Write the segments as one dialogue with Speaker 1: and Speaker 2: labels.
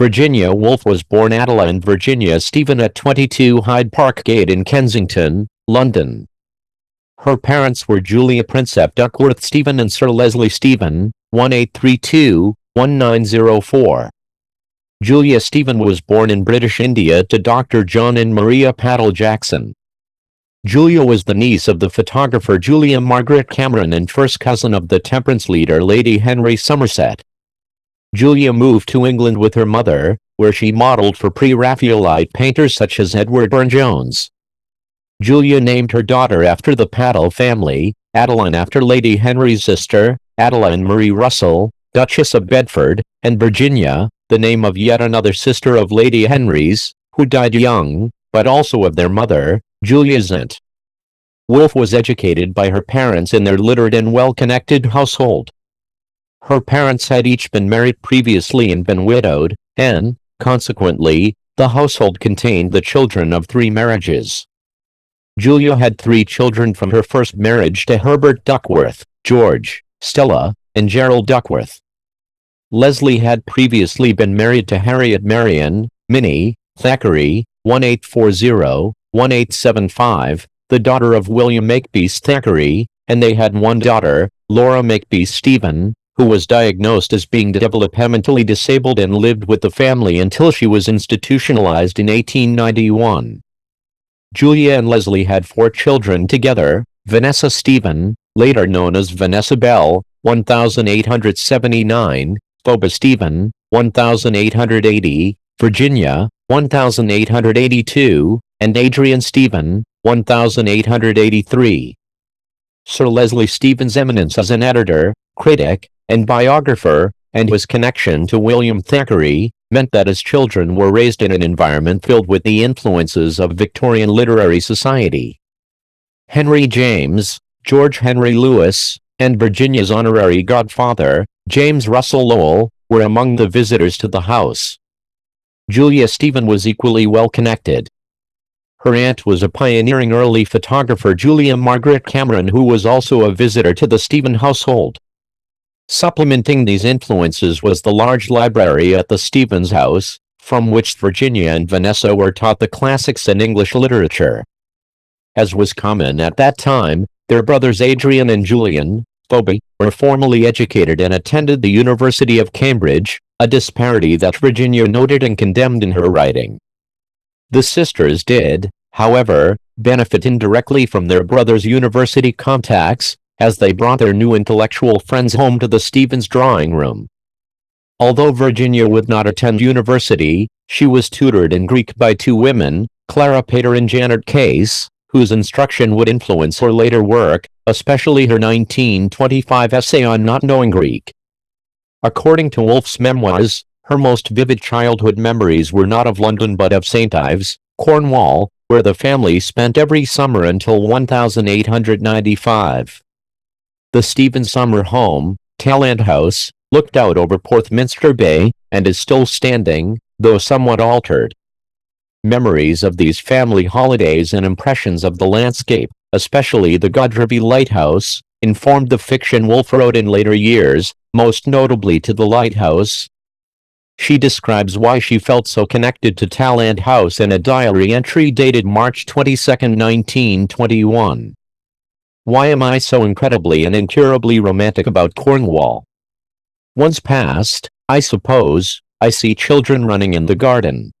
Speaker 1: Virginia Woolf was born Adela and Virginia Stephen at 22 Hyde Park Gate in Kensington, London. Her parents were Julia Princep Duckworth Stephen and Sir Leslie Stephen, 1832-1904. Julia Stephen was born in British India to Dr. John and Maria Patel Jackson. Julia was the niece of the photographer Julia Margaret Cameron and first cousin of the temperance leader Lady Henry Somerset. Julia moved to England with her mother, where she modeled for pre-Raphaelite painters such as Edward Burne-Jones. Julia named her daughter after the Patel family, Adeline after Lady Henry's sister, Adeline Marie Russell, Duchess of Bedford, and Virginia, the name of yet another sister of Lady Henry's, who died young, but also of their mother, Julia Zent. Woolf was educated by her parents in their literate and well-connected household. Her parents had each been married previously and been widowed, and, consequently, the household contained the children of 3 marriages. Julia had 3 children from her first marriage to Herbert Duckworth, George, Stella, and Gerald Duckworth. Leslie had previously been married to Harriet Marion, Minnie, Thackeray, 1840-1875, the daughter of William Makepeace Thackeray, and they had 1 daughter, Laura Makepeace Stephen, who was diagnosed as being developmentally disabled and lived with the family until she was institutionalized in 1891. Julia and Leslie had 4 children together: Vanessa Stephen, later known as Vanessa Bell, 1879, Phoebe Stephen, 1880, Virginia, 1882, and Adrian Stephen, 1883. Sir Leslie Stephen's eminence as an editor, critic, and biographer, and his connection to William Thackeray, meant that his children were raised in an environment filled with the influences of Victorian literary society. Henry James, George Henry Lewis, and Virginia's honorary godfather, James Russell Lowell, were among the visitors to the house. Julia Stephen was equally well connected. Her aunt was a pioneering early photographer Julia Margaret Cameron, who was also a visitor to the Stephen household. Supplementing these influences was the large library at the Stevens house, from which Virginia and Vanessa were taught the classics and English literature. As was common at that time, their brothers Adrian and Julian, Phoebe, were formally educated and attended the University of Cambridge, a disparity that Virginia noted and condemned in her writing. The sisters did, however, benefit indirectly from their brothers' university contacts, as they brought their new intellectual friends home to the Stevens drawing room. Although Virginia would not attend university, she was tutored in Greek by 2 women, Clara Pater and Janet Case, whose instruction would influence her later work, especially her 1925 essay on not knowing Greek. According to Woolf's memoirs, her most vivid childhood memories were not of London but of St. Ives, Cornwall, where the family spent every summer until 1895. The Stevens summer home, Talland House, looked out over Porthminster Bay, and is still standing, though somewhat altered. Memories of these family holidays and impressions of the landscape, especially the Godrevy Lighthouse, informed the fiction Woolf wrote in later years, most notably to the lighthouse. She describes why she felt so connected to Talland House in a diary entry dated March 22, 1921. Why am I so incredibly and incurably romantic about Cornwall? Once past, I suppose, I see children running in the garden.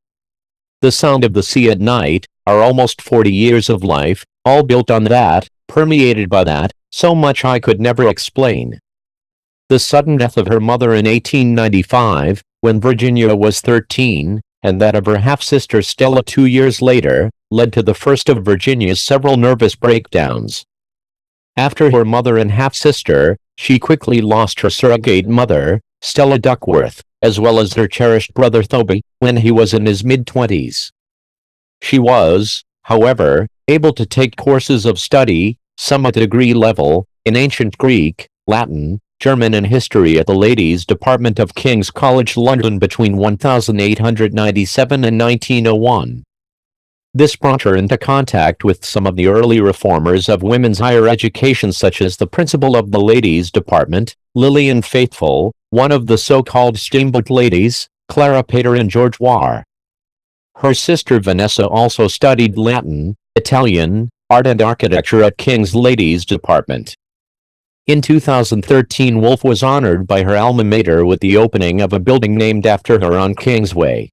Speaker 1: The sound of the sea at night, our almost 40 years of life, all built on that, permeated by that, so much I could never explain. The sudden death of her mother in 1895, when Virginia was 13, and that of her half-sister Stella 2 years later, led to the first of Virginia's several nervous breakdowns. After her mother and half-sister, she quickly lost her surrogate mother, Stella Duckworth, as well as her cherished brother Thoby, when he was in his mid-20s. She was, however, able to take courses of study, some at degree level, in ancient Greek, Latin, German and history at the Ladies' Department of King's College London between 1897 and 1901. This brought her into contact with some of the early reformers of women's higher education, such as the principal of the Ladies' Department, Lillian Faithfull, one of the so-called Steamboat Ladies, Clara Pater and George War. Her sister Vanessa also studied Latin, Italian, art and architecture at King's Ladies Department. In 2013, Woolf was honored by her alma mater with the opening of a building named after her on Kingsway.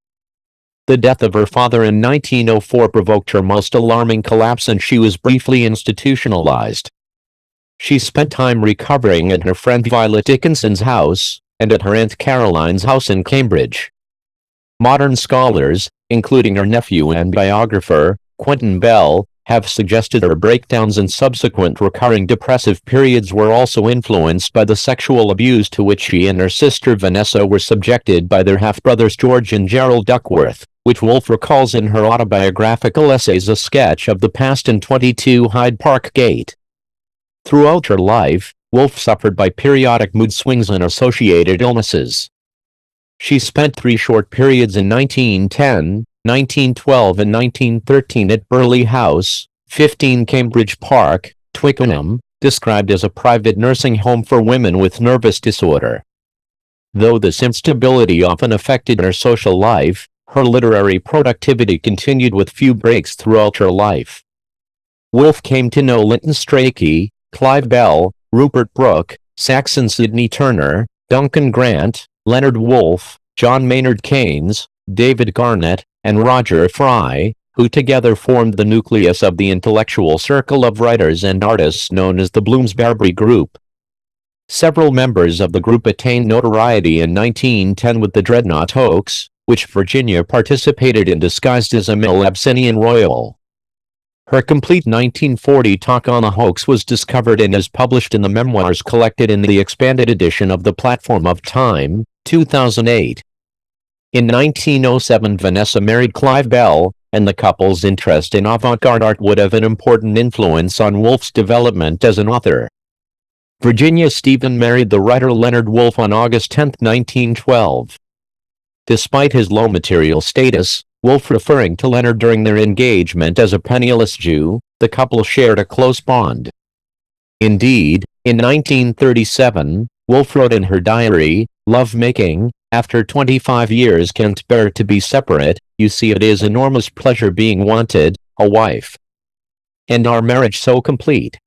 Speaker 1: The death of her father in 1904 provoked her most alarming collapse, and she was briefly institutionalized. She spent time recovering at her friend Violet Dickinson's house, and at her Aunt Caroline's house in Cambridge. Modern scholars, including her nephew and biographer, Quentin Bell, have suggested her breakdowns and subsequent recurring depressive periods were also influenced by the sexual abuse to which she and her sister Vanessa were subjected by their half-brothers George and Gerald Duckworth, which Woolf recalls in her autobiographical essays A Sketch of the Past and 22 Hyde Park Gate. Throughout her life, Woolf suffered by periodic mood swings and associated illnesses. She spent 3 short periods in 1910, 1912 and 1913 at Burleigh House, 15 Cambridge Park, Twickenham, described as a private nursing home for women with nervous disorder. Though this instability often affected her social life, her literary productivity continued with few breaks throughout her life. Woolf came to know Linton Strachey, Clive Bell, Rupert Brooke, Saxon Sidney Turner, Duncan Grant, Leonard Woolf, John Maynard Keynes, David Garnett, and Roger Fry, who together formed the nucleus of the intellectual circle of writers and artists known as the Bloomsbury Group. Several members of the group attained notoriety in 1910 with the Dreadnought hoax, which Virginia participated in disguised as a Mill Abyssinian Royal. Her complete 1940 talk on the hoax was discovered and is published in the memoirs collected in the expanded edition of The Platform of Time, 2008. In 1907, Vanessa married Clive Bell, and the couple's interest in avant-garde art would have an important influence on Woolf's development as an author. Virginia Stephen married the writer Leonard Woolf on August 10, 1912. Despite his low material status, Woolf referring to Leonard during their engagement as a penniless Jew, the couple shared a close bond. Indeed, in 1937, Woolf wrote in her diary, "Love-making, after 25 years can't bear to be separate, you see it is enormous pleasure being wanted, a wife. And our marriage so complete."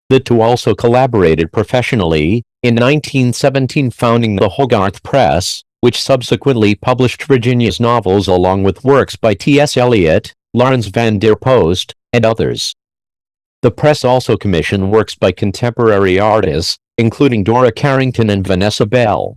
Speaker 1: The two also collaborated professionally, in 1917 founding the Hogarth Press, which subsequently published Virginia's novels along with works by T.S. Eliot, Lawrence van der Post, and others. The press also commissioned works by contemporary artists, including Dora Carrington and Vanessa Bell.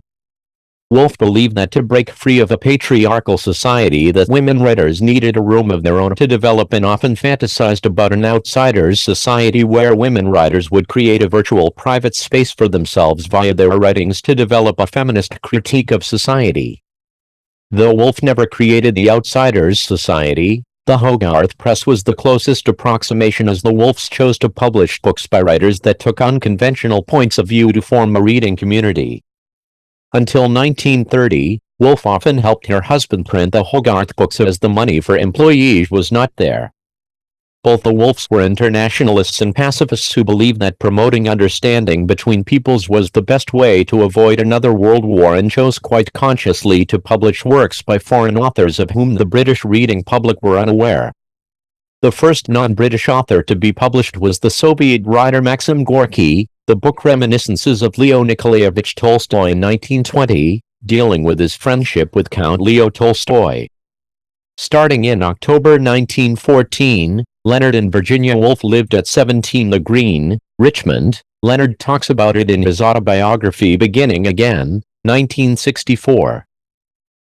Speaker 1: Woolf believed that to break free of a patriarchal society that women writers needed a room of their own to develop, and often fantasized about an outsider's society where women writers would create a virtual private space for themselves via their writings to develop a feminist critique of society. Though Woolf never created the outsider's society, the Hogarth Press was the closest approximation, as the Woolfs chose to publish books by writers that took unconventional points of view to form a reading community. Until 1930, Woolf often helped her husband print the Hogarth books as the money for employees was not there. Both the Woolfs were internationalists and pacifists who believed that promoting understanding between peoples was the best way to avoid another world war, and chose quite consciously to publish works by foreign authors of whom the British reading public were unaware. The first non-British author to be published was the Soviet writer Maxim Gorky. The book Reminiscences of Leo Nikolaevich Tolstoy in 1920, dealing with his friendship with Count Leo Tolstoy. Starting in October 1914, Leonard and Virginia Woolf lived at 17 The Green, Richmond. Leonard talks about it in his autobiography Beginning Again, 1964.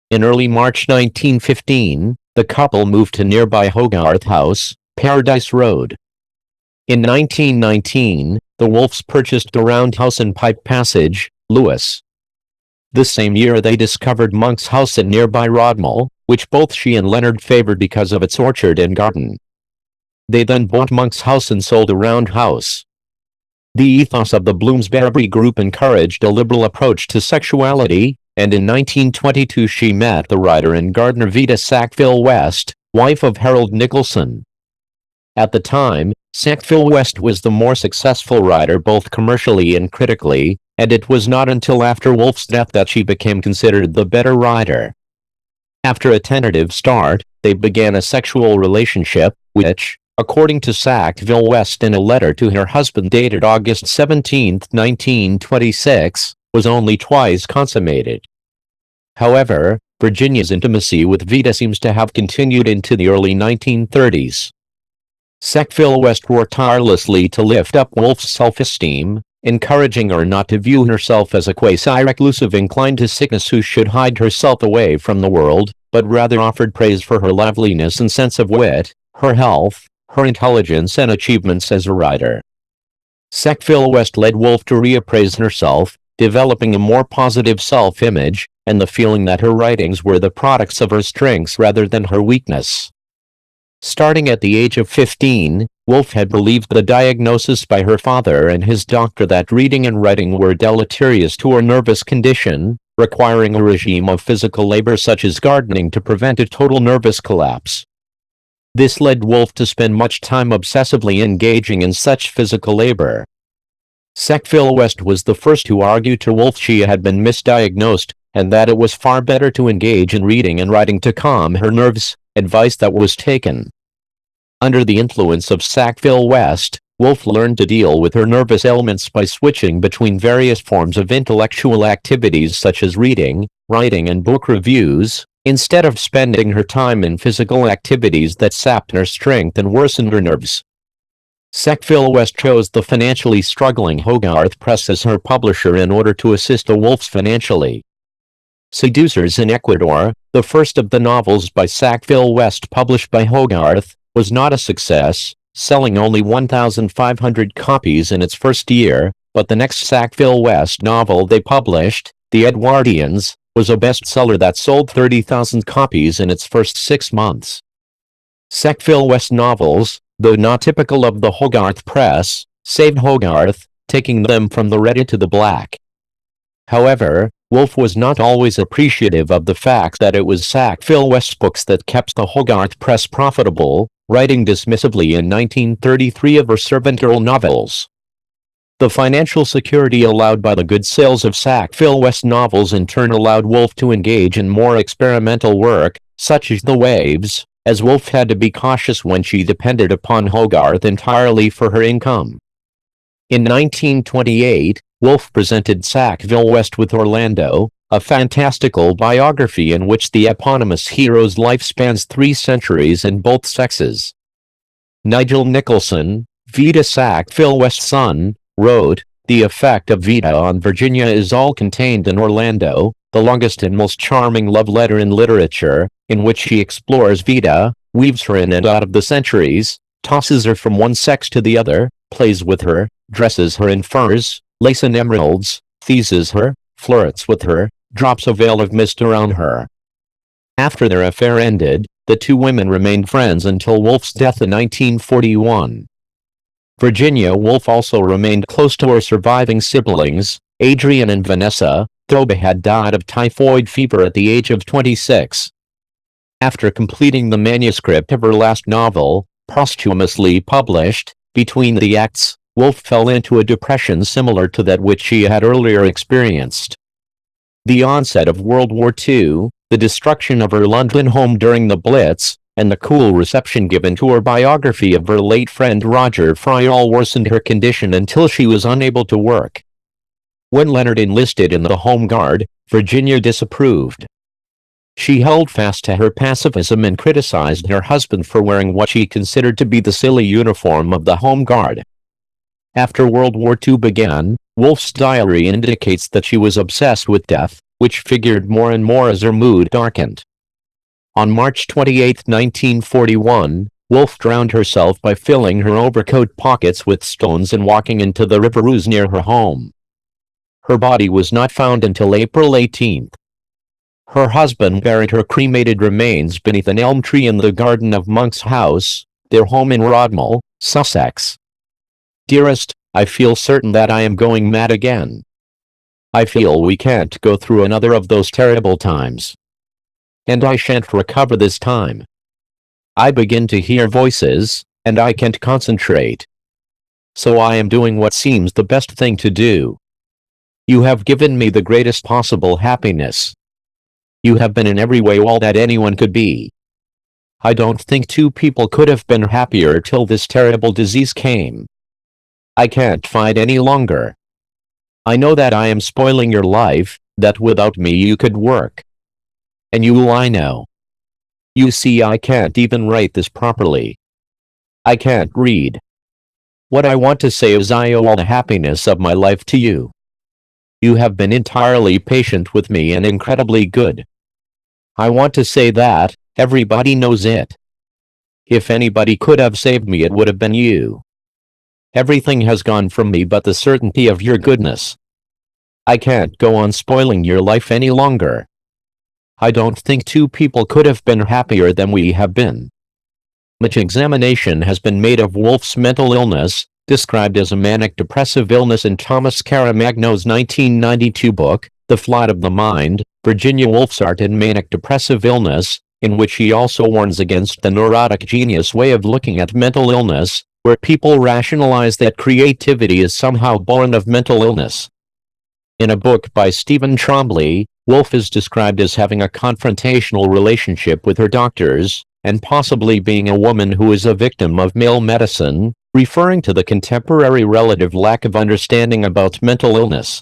Speaker 1: In early March 1915, the couple moved to nearby Hogarth House, Paradise Road. In 1919, the Woolfs purchased the Roundhouse in Pipe Passage, Lewis. The same year they discovered Monk's House at nearby Rodmell, which both she and Leonard favored because of its orchard and garden. They then bought Monk's House and sold the Roundhouse. The ethos of the Bloomsbury Group encouraged a liberal approach to sexuality, and in 1922 she met the writer and gardener Vita Sackville West, wife of Harold Nicholson. At the time, Sackville West was the more successful writer both commercially and critically, and it was not until after Woolf's death that she became considered the better writer. After a tentative start, they began a sexual relationship, which, according to Sackville West in a letter to her husband dated August 17, 1926, was only twice consummated. However, Virginia's intimacy with Vida seems to have continued into the early 1930s. Sackville West worked tirelessly to lift up Woolf's self-esteem, encouraging her not to view herself as a quasi-reclusive inclined to sickness who should hide herself away from the world, but rather offered praise for her liveliness and sense of wit, her health, her intelligence and achievements as a writer. Sackville West led Woolf to reappraise herself, developing a more positive self-image, and the feeling that her writings were the products of her strengths rather than her weakness. Starting at the age of 15, Woolf had believed the diagnosis by her father and his doctor that reading and writing were deleterious to her nervous condition, requiring a regime of physical labor such as gardening to prevent a total nervous collapse. This led Woolf to spend much time obsessively engaging in such physical labor. Sackville West was the first to argue to Woolf she had been misdiagnosed, and that it was far better to engage in reading and writing to calm her nerves, advice that was taken. Under the influence of Sackville West, Woolf learned to deal with her nervous ailments by switching between various forms of intellectual activities such as reading, writing and book reviews, instead of spending her time in physical activities that sapped her strength and worsened her nerves. Sackville West chose the financially struggling Hogarth Press as her publisher in order to assist the Woolfs financially. Seducers in Ecuador, the first of the novels by Sackville West published by Hogarth, was not a success, selling only 1,500 copies in its first year, but the next Sackville West novel they published, The Edwardians, was a bestseller that sold 30,000 copies in its first 6 months. Sackville West novels, though not typical of the Hogarth Press, saved Hogarth, taking them from the red to the black. However, Woolf was not always appreciative of the fact that it was Sackville West's books that kept the Hogarth Press profitable, writing dismissively in 1933 of her servant girl novels. The financial security allowed by the good sales of Sackville West novels in turn allowed Woolf to engage in more experimental work, such as The Waves, as Woolf had to be cautious when she depended upon Hogarth entirely for her income. In 1928, Woolf presented Sackville West with Orlando, a fantastical biography in which the eponymous hero's life spans 3 centuries in both sexes. Nigel Nicholson, Vida Sackville West's son, wrote, "The effect of Vida on Virginia is all contained in Orlando, the longest and most charming love letter in literature, in which she explores Vida, weaves her in and out of the centuries, tosses her from one sex to the other, plays with her, dresses her in furs, lace and emeralds, teases her, flirts with her, drops a veil of mist around her." After their affair ended, the two women remained friends until Woolf's death in 1941. Virginia Woolf also remained close to her surviving siblings, Adrian and Vanessa, though they had died of typhoid fever at the age of 26. After completing the manuscript of her last novel, posthumously published, Between the Acts, Woolf fell into a depression similar to that which she had earlier experienced. The onset of World War II, the destruction of her London home during the Blitz, and the cool reception given to her biography of her late friend Roger Fry all worsened her condition until she was unable to work. When Leonard enlisted in the Home Guard, Virginia disapproved. She held fast to her pacifism and criticized her husband for wearing what she considered to be the silly uniform of the Home Guard. After World War II began, Woolf's diary indicates that she was obsessed with death, which figured more and more as her mood darkened. On March 28, 1941, Woolf drowned herself by filling her overcoat pockets with stones and walking into the River Ouse near her home. Her body was not found until April 18. Her husband buried her cremated remains beneath an elm tree in the garden of Monk's house, their home in Rodmell, Sussex. "Dearest, I feel certain that I am going mad again. I feel we can't go through another of those terrible times. And I shan't recover this time. I begin to hear voices, and I can't concentrate. So I am doing what seems the best thing to do. You have given me the greatest possible happiness. You have been in every way all that anyone could be. I don't think two people could have been happier till this terrible disease came. I can't fight any longer. I know that I am spoiling your life, that without me you could work. And you will, I know. You see, I can't even write this properly. I can't read. What I want to say is I owe all the happiness of my life to you. You have been entirely patient with me and incredibly good. I want to say that, everybody knows it. If anybody could have saved me, it would have been you. Everything has gone from me but the certainty of your goodness. I can't go on spoiling your life any longer. I don't think two people could have been happier than we have been. Much examination has been made of Woolf's mental illness, described as a manic-depressive illness in Thomas Caramagno's 1992 book, The Flight of the Mind, Virginia Woolf's Art in Manic-Depressive Illness, in which he also warns against the neurotic genius way of looking at mental illness, where people rationalize that creativity is somehow born of mental illness. In a book by Stephen Trombley, Woolf is described as having a confrontational relationship with her doctors, and possibly being a woman who is a victim of male medicine, referring to the contemporary relative lack of understanding about mental illness.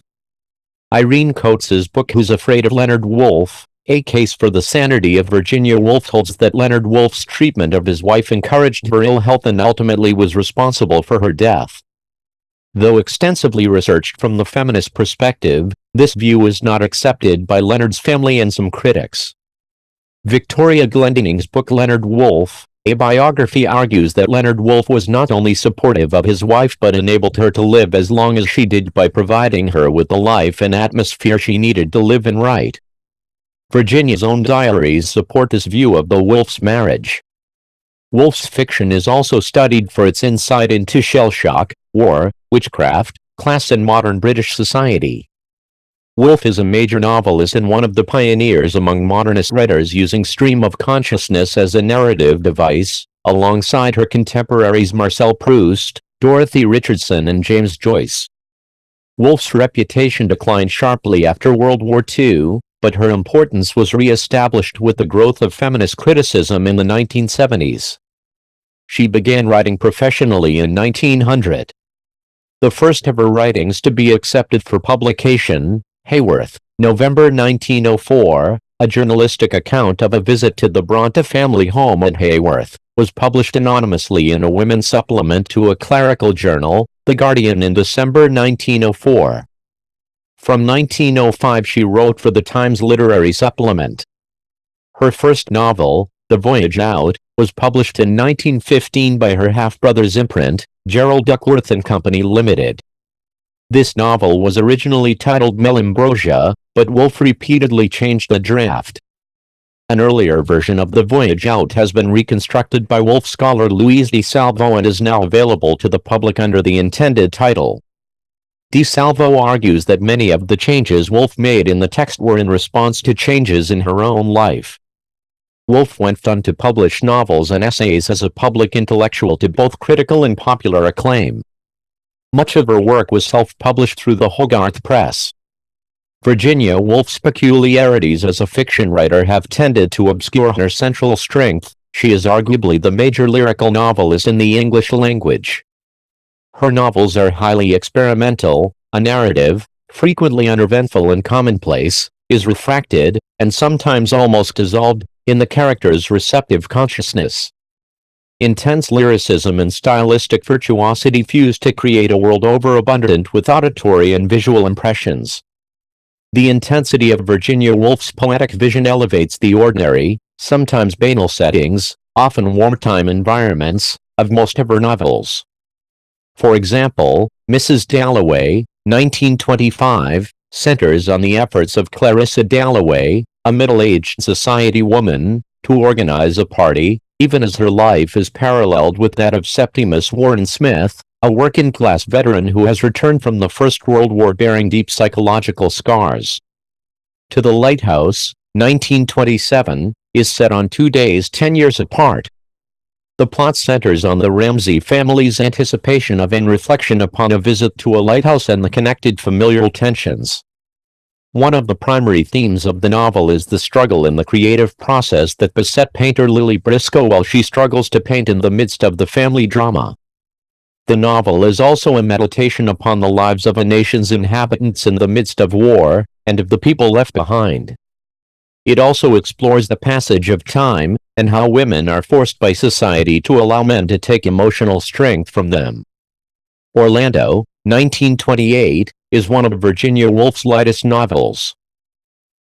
Speaker 1: Irene Coates's book Who's Afraid of Leonard Woolf, A Case for the Sanity of Virginia Woolf, holds that Leonard Woolf's treatment of his wife encouraged her ill health and ultimately was responsible for her death. Though extensively researched from the feminist perspective, this view is not accepted by Leonard's family and some critics. Victoria Glendining's book Leonard Woolf, A Biography, argues that Leonard Woolf was not only supportive of his wife but enabled her to live as long as she did by providing her with the life and atmosphere she needed to live and write. Virginia's own diaries support this view of the Woolf's marriage. Woolf's fiction is also studied for its insight into shell shock, war, witchcraft, class and modern British society. Woolf is a major novelist and one of the pioneers among modernist writers using stream of consciousness as a narrative device, alongside her contemporaries Marcel Proust, Dorothy Richardson and James Joyce. Woolf's reputation declined sharply after World War II, but her importance was re-established with the growth of feminist criticism in the 1970s. She began writing professionally in 1900. The first of her writings to be accepted for publication, Haworth, November 1904, a journalistic account of a visit to the Bronte family home at Haworth, was published anonymously in a women's supplement to a clerical journal, The Guardian, in December 1904. From 1905 she wrote for the Times literary supplement. Her first novel, The Voyage Out, was published in 1915 by her half-brother's imprint, Gerald Duckworth and Company Limited. This novel was originally titled Mellambrosia, but Woolf repeatedly changed the draft. An earlier version of The Voyage Out has been reconstructed by Woolf scholar Louise de Salvo and is now available to the public under the intended title. De Salvo argues that many of the changes Woolf made in the text were in response to changes in her own life. Woolf went on to publish novels and essays as a public intellectual to both critical and popular acclaim. Much of her work was self-published through the Hogarth Press. Virginia Woolf's peculiarities as a fiction writer have tended to obscure her central strength. She is arguably the major lyrical novelist in the English language. Her novels are highly experimental, a narrative, frequently uneventful and commonplace, is refracted, and sometimes almost dissolved, in the character's receptive consciousness. Intense lyricism and stylistic virtuosity fuse to create a world overabundant with auditory and visual impressions. The intensity of Virginia Woolf's poetic vision elevates the ordinary, sometimes banal settings, often wartime environments, of most of her novels. For example, Mrs. Dalloway, 1925, centers on the efforts of Clarissa Dalloway, a middle-aged society woman, to organize a party, even as her life is paralleled with that of Septimus Warren Smith, a working-class veteran who has returned from the First World War bearing deep psychological scars. To the Lighthouse, 1927, is set on 2 days 10 years apart. The plot centers on the Ramsay family's anticipation of and reflection upon a visit to a lighthouse and the connected familial tensions. One of the primary themes of the novel is the struggle in the creative process that beset painter Lily Briscoe while she struggles to paint in the midst of the family drama. The novel is also a meditation upon the lives of a nation's inhabitants in the midst of war, and of the people left behind. It also explores the passage of time, and how women are forced by society to allow men to take emotional strength from them. Orlando, 1928, is one of Virginia Woolf's lightest novels.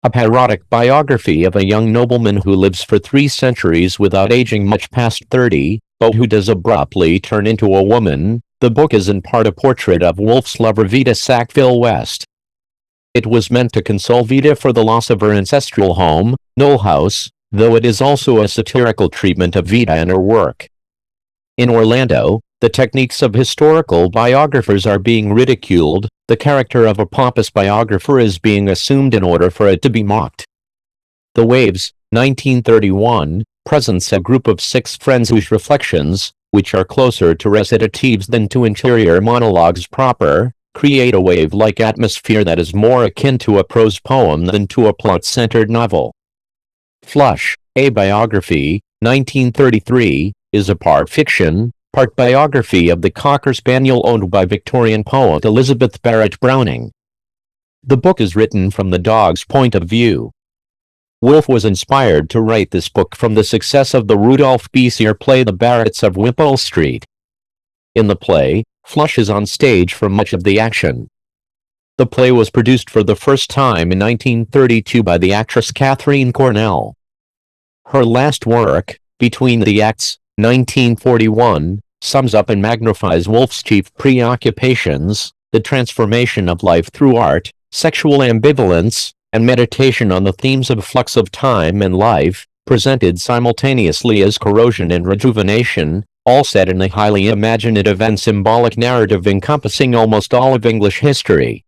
Speaker 1: A parodic biography of a young nobleman who lives for 3 centuries without aging much past 30, but who does abruptly turn into a woman, the book is in part a portrait of Woolf's lover Vita Sackville West. It was meant to console Vita for the loss of her ancestral home, Knoll House, though it is also a satirical treatment of Vita and her work. In Orlando, the techniques of historical biographers are being ridiculed, the character of a pompous biographer is being assumed in order for it to be mocked. The Waves, 1931, presents a group of 6 friends whose reflections, which are closer to recitatives than to interior monologues proper, create a wave-like atmosphere that is more akin to a prose poem than to a plot-centered novel. Flush, a biography, 1933, is a part fiction, part biography of the Cocker Spaniel owned by Victorian poet Elizabeth Barrett Browning. The book is written from the dog's point of view. Woolf was inspired to write this book from the success of the Rudolph B. Sear play The Barretts of Wimpole Street. In the play, Flush is on stage for much of the action. The play was produced for the first time in 1932 by the actress Catherine Cornell. Her last work, Between the Acts, 1941, sums up and magnifies Woolf's chief preoccupations, the transformation of life through art, sexual ambivalence, and meditation on the themes of flux of time and life, presented simultaneously as corrosion and rejuvenation, all set in a highly imaginative and symbolic narrative encompassing almost all of English history.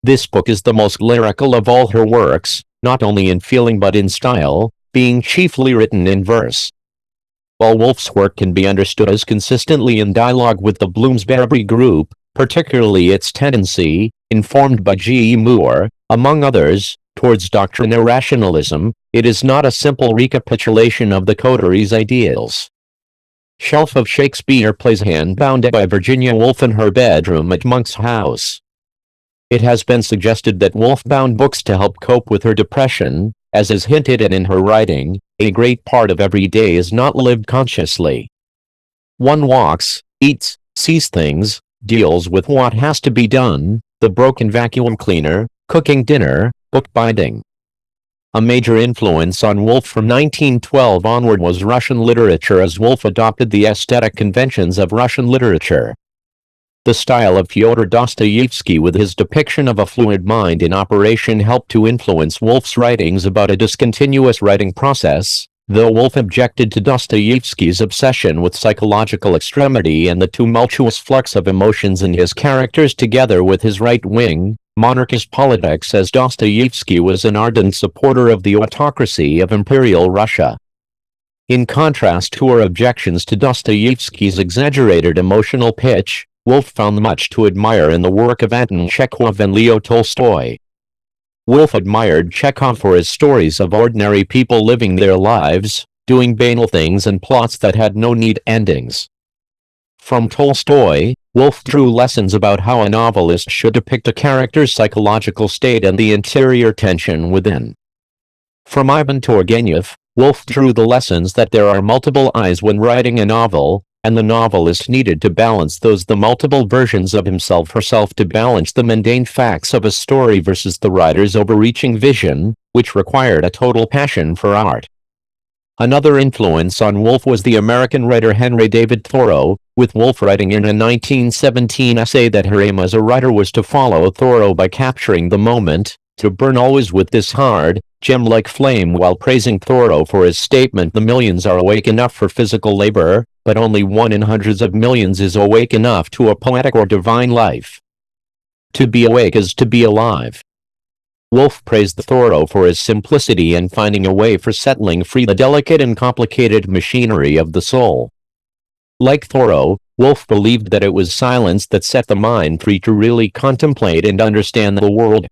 Speaker 1: This book is the most lyrical of all her works, not only in feeling but in style, being chiefly written in verse. While Woolf's work can be understood as consistently in dialogue with the Bloomsbury group, particularly its tendency, informed by G. E. Moore, among others, towards doctrinal rationalism, it is not a simple recapitulation of the coteries' ideals. Shelf of Shakespeare plays hand-bound by Virginia Woolf in her bedroom at Monk's house. It has been suggested that Woolf bound books to help cope with her depression, as is hinted at in her writing. A great part of every day is not lived consciously. One walks, eats, sees things, deals with what has to be done, the broken vacuum cleaner, cooking dinner, bookbinding. A major influence on Woolf from 1912 onward was Russian literature, as Woolf adopted the aesthetic conventions of Russian literature. The style of Fyodor Dostoevsky with his depiction of a fluid mind in operation helped to influence Woolf's writings about a discontinuous writing process, though Woolf objected to Dostoevsky's obsession with psychological extremity and the tumultuous flux of emotions in his characters together with his right-wing, monarchist politics, as Dostoevsky was an ardent supporter of the autocracy of Imperial Russia. In contrast to her objections to Dostoevsky's exaggerated emotional pitch, Woolf found much to admire in the work of Anton Chekhov and Leo Tolstoy. Woolf admired Chekhov for his stories of ordinary people living their lives, doing banal things and plots that had no neat endings. From Tolstoy, Woolf drew lessons about how a novelist should depict a character's psychological state and the interior tension within. From Ivan Turgenev, Woolf drew the lessons that there are multiple eyes when writing a novel, and the novelist needed to balance the multiple versions of himself/herself to balance the mundane facts of a story versus the writer's overreaching vision, which required a total passion for art. Another influence on Woolf was the American writer Henry David Thoreau, with Woolf writing in a 1917 essay that her aim as a writer was to follow Thoreau by capturing the moment, to burn always with this hard, gem-like flame, while praising Thoreau for his statement, "The millions are awake enough for physical labor, but only one in hundreds of millions is awake enough to a poetic or divine life. To be awake is to be alive." Woolf praised Thoreau for his simplicity and finding a way for settling free the delicate and complicated machinery of the soul. Like Thoreau, Woolf believed that it was silence that set the mind free to really contemplate and understand the world.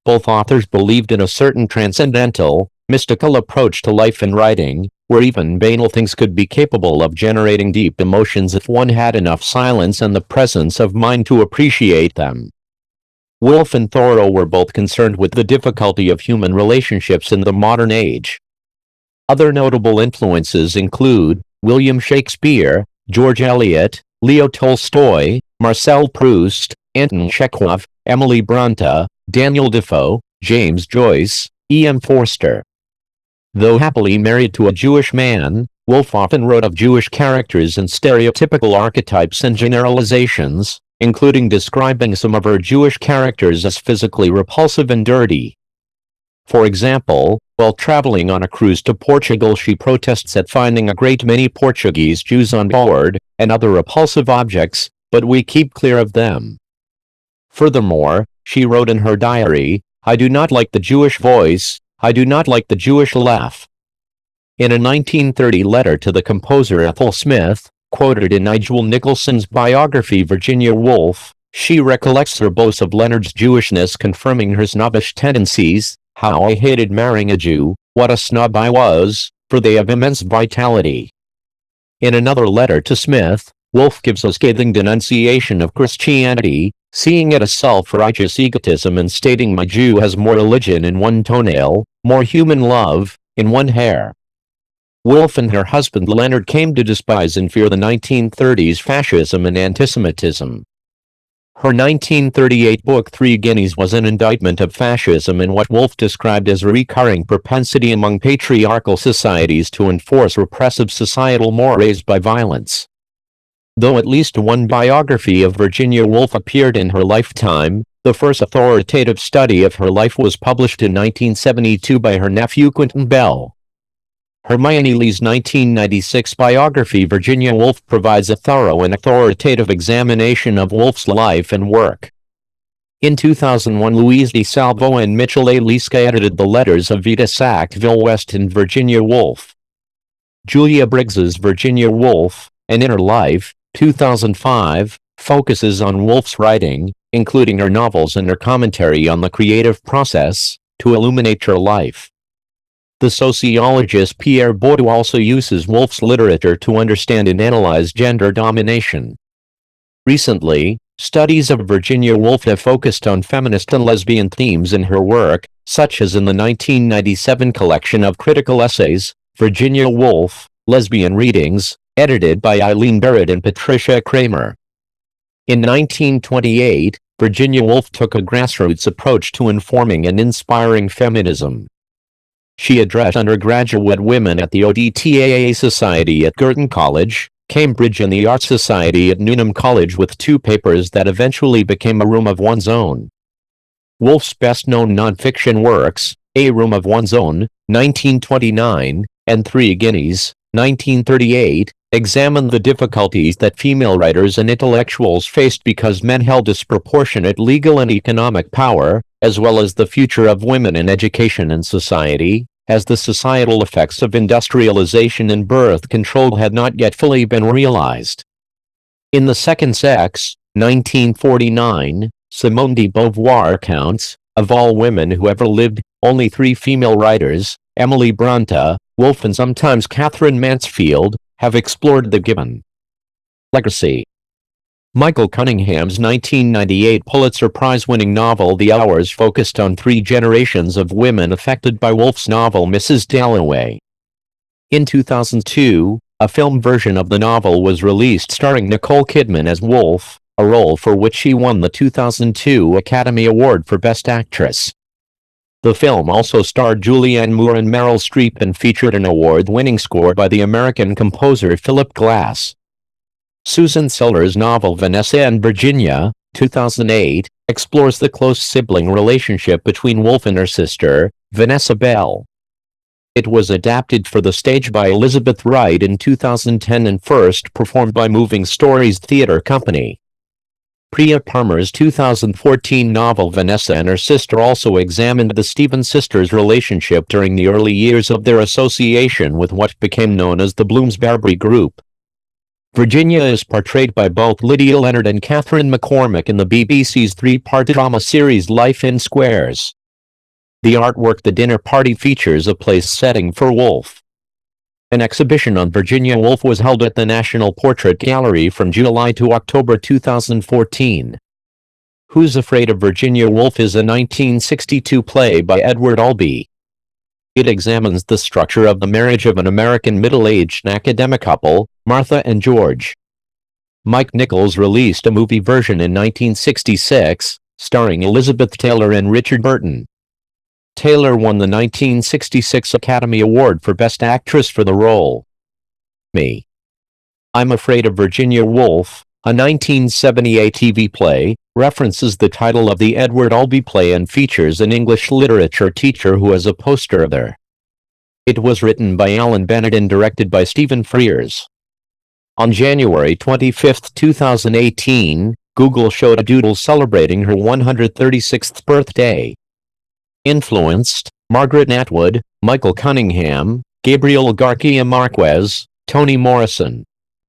Speaker 1: Both authors believed in a certain transcendental, mystical approach to life and writing, where even banal things could be capable of generating deep emotions if one had enough silence and the presence of mind to appreciate them. Woolf and Thoreau were both concerned with the difficulty of human relationships in the modern age. Other notable influences include William Shakespeare, George Eliot, Leo Tolstoy, Marcel Proust, Anton Chekhov, Emily Bronte, Daniel Defoe, James Joyce, E.M. Forster. Though happily married to a Jewish man, Woolf often wrote of Jewish characters in stereotypical archetypes and generalizations, including describing some of her Jewish characters as physically repulsive and dirty. For example, while traveling on a cruise to Portugal, she protests at finding a great many Portuguese Jews on board, and other repulsive objects, but we keep clear of them. Furthermore, she wrote in her diary, "I do not like the Jewish voice, I do not like the Jewish laugh." In a 1930 letter to the composer Ethel Smith, quoted in Nigel Nicholson's biography Virginia Woolf, she recollects her boast of Leonard's Jewishness, confirming her snobbish tendencies. "How I hated marrying a Jew, what a snob I was, for they have immense vitality." In another letter to Smith, Woolf gives a scathing denunciation of Christianity, seeing it as self-righteous egotism and stating my Jew has more religion in one toenail, more human love, in one hair. Woolf and her husband Leonard came to despise and fear the 1930s fascism and antisemitism. Her 1938 book Three Guineas was an indictment of fascism and what Woolf described as a recurring propensity among patriarchal societies to enforce repressive societal mores by violence. Though at least one biography of Virginia Woolf appeared in her lifetime, the first authoritative study of her life was published in 1972 by her nephew Quentin Bell. Hermione Lee's 1996 biography Virginia Woolf provides a thorough and authoritative examination of Woolf's life and work. In 2001, Louise DeSalvo and Mitchell A. Liska edited the letters of Vita Sackville West and Virginia Woolf. Julia Briggs's Virginia Woolf, An Inner Life, 2005, focuses on Woolf's writing, including her novels and her commentary on the creative process, to illuminate her life. The sociologist Pierre Bourdieu also uses Woolf's literature to understand and analyze gender domination. Recently, studies of Virginia Woolf have focused on feminist and lesbian themes in her work, such as in the 1997 collection of critical essays, Virginia Woolf, Lesbian Readings, edited by Eileen Barrett and Patricia Kramer. In 1928, Virginia Woolf took a grassroots approach to informing and inspiring feminism. She addressed undergraduate women at the ODTAA Society at Girton College, Cambridge and the Art Society at Newnham College with two papers that eventually became A Room of One's Own. Woolf's best-known nonfiction works, A Room of One's Own, 1929, and Three Guineas, 1938, examined the difficulties that female writers and intellectuals faced because men held disproportionate legal and economic power, as well as the future of women in education and society, as the societal effects of industrialization and birth control had not yet fully been realized. In The Second Sex, 1949, Simone de Beauvoir counts, of all women who ever lived, only three female writers, Emily Bronte, Woolf and sometimes Catherine Mansfield, have explored the given legacy. Michael Cunningham's 1998 Pulitzer Prize-winning novel The Hours focused on three generations of women affected by Woolf's novel Mrs. Dalloway. In 2002, a film version of the novel was released starring Nicole Kidman as Woolf, a role for which she won the 2002 Academy Award for Best Actress. The film also starred Julianne Moore and Meryl Streep and featured an award-winning score by the American composer Philip Glass. Susan Seller's novel Vanessa and Virginia, 2008, explores the close sibling relationship between Woolf and her sister, Vanessa Bell. It was adapted for the stage by Elizabeth Wright in 2010 and first performed by Moving Stories Theatre Company. Priya Parmer's 2014 novel Vanessa and her sister also examined the Stevens sisters' relationship during the early years of their association with what became known as the Bloomsbury Group. Virginia is portrayed by both Lydia Leonard and Catherine McCormick in the BBC's three-part drama series Life in Squares. The artwork The Dinner Party features a place setting for Woolf. An exhibition on Virginia Woolf was held at the National Portrait Gallery from July to October 2014. Who's Afraid of Virginia Woolf is a 1962 play by Edward Albee. It examines the structure of the marriage of an American middle-aged academic couple, Martha and George. Mike Nichols released a movie version in 1966, starring Elizabeth Taylor and Richard Burton. Taylor won the 1966 Academy Award for Best Actress for the role. Me. I'm Afraid of Virginia Woolf, a 1978 TV play, references the title of the Edward Albee play and features an English literature teacher who has a poster there. It was written by Alan Bennett and directed by Stephen Frears. On January 25, 2018, Google showed a doodle celebrating her 136th birthday. Influenced, Margaret Atwood, Michael Cunningham, Gabriel Garcia Marquez, Toni Morrison.